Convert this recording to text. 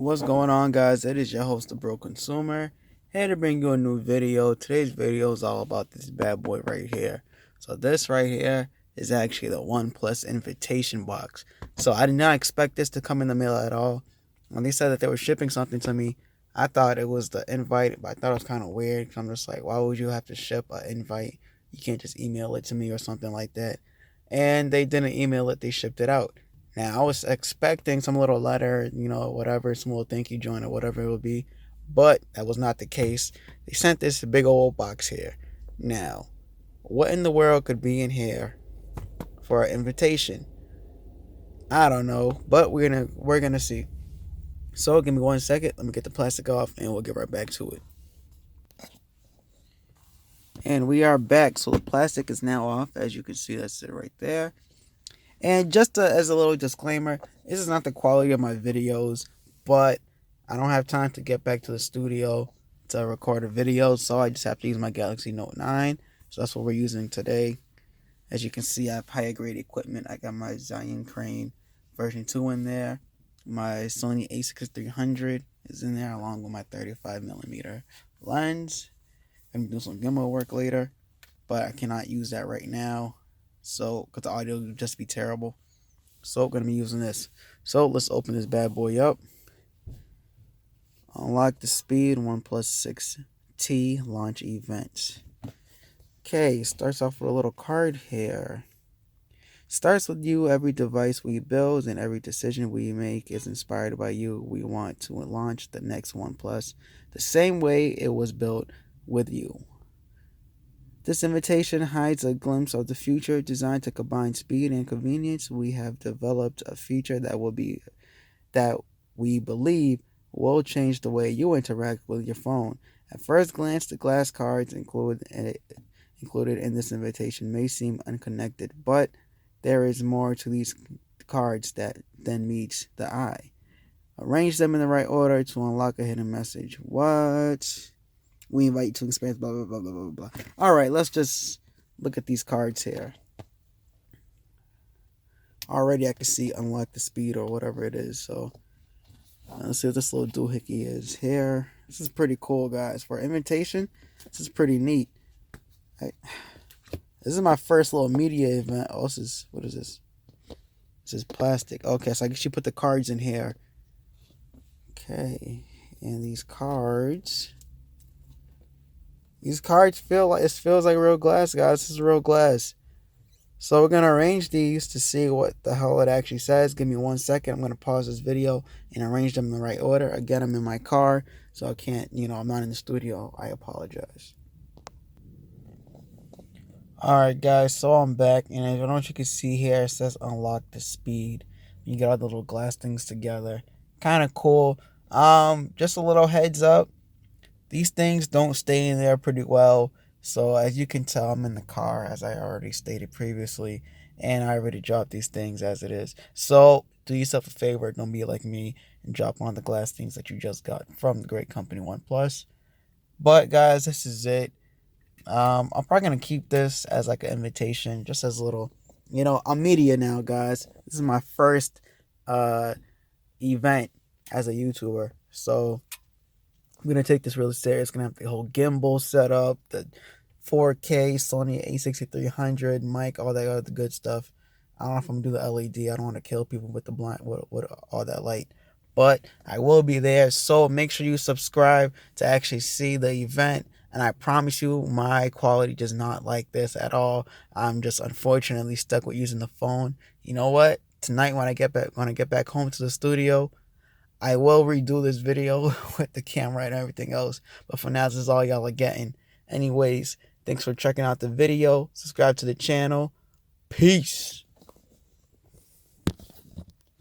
What's going on, guys? It is your host, the Bro Consumer, here to bring you a new video. Today's video is all about this bad boy right here. So this right here is actually the OnePlus invitation box. So I did not expect this to come in the mail at all. When they said that they were shipping something to me, I thought it was the invite, but I thought it was kind of weird. Cause I'm just like, why would you have to ship an invite? You can't just email it to me or something like that. And they didn't email it, they shipped it out. Now, I was expecting some little letter, whatever, some little thank you joint or whatever it would be, but that was not the case. They sent this big old box here. Now, what in the world could be in here for an invitation? I don't know, but we're gonna see. So, give me 1 second. Let me get the plastic off, and we'll get right back to it. And we are back. So the plastic is now off, as you can see. That's it right there. And just as a little disclaimer, this is not the quality of my videos, but I don't have time to get back to the studio to record a video, so I just have to use my Galaxy Note 9. So that's what we're using today. As you can see, I have higher grade equipment. I got my Zion Crane version 2 in there. My Sony a6300 is in there along with my 35mm lens. I'm doing some gimbal work later, but I cannot use that right now. So, because the audio would just be terrible. So, I'm going to be using this. So, let's open this bad boy up. Unlock the speed OnePlus 6T launch event. Okay, starts off with a little card here. Starts with you. Every device we build and every decision we make is inspired by you. We want to launch the next OnePlus the same way it was built with you. This invitation hides a glimpse of the future designed to combine speed and convenience. We have developed a feature that we believe will change the way you interact with your phone. At first glance, the glass cards included in this invitation may seem unconnected, but there is more to these cards than meets the eye. Arrange them in the right order to unlock a hidden message. What? We invite you to experience blah, blah, blah, blah, blah, blah. All right, let's just look at these cards here. Already I can see unlock the speed or whatever it is. So let's see what this little doohickey is here. This is pretty cool, guys. For invitation, this is pretty neat. This is my first little media event. Oh, what is this? This is plastic. Okay, so I guess you put the cards in here. Okay, and these cards feels like real glass, guys. This is real glass. So we're gonna arrange these to see what the hell it actually says. Give me 1 second. I'm gonna pause this video and arrange them in the right order. Again, I'm in my car, so I can't, I'm not in the studio. I apologize. Alright, guys, so I'm back, and I don't know what you can see here. It says unlock the speed. You get all the little glass things together. Kind of cool. Just a little heads up. These things don't stay in there pretty well. So as you can tell, I'm in the car, as I already stated previously, and I already dropped these things as it is. So do yourself a favor, don't be like me and drop on the glass things that you just got from the great company OnePlus. But guys, this is it. I'm probably gonna keep this as like an invitation, just as a little, I'm media now, guys. This is my first event as a YouTuber, so I'm going to take this really serious. Going to have the whole gimbal set up, the 4K Sony a6300 mic, all that other good stuff. I don't know if I'm going to do the LED. I don't want to kill people with the blind, with all that light. But I will be there, so make sure you subscribe to actually see the event. And I promise you, my quality does not like this at all. I'm just unfortunately stuck with using the phone. You know what? Tonight when I get back home to the studio, I will redo this video with the camera and everything else. But for now, this is all y'all are getting. Anyways, thanks for checking out the video. Subscribe to the channel. Peace.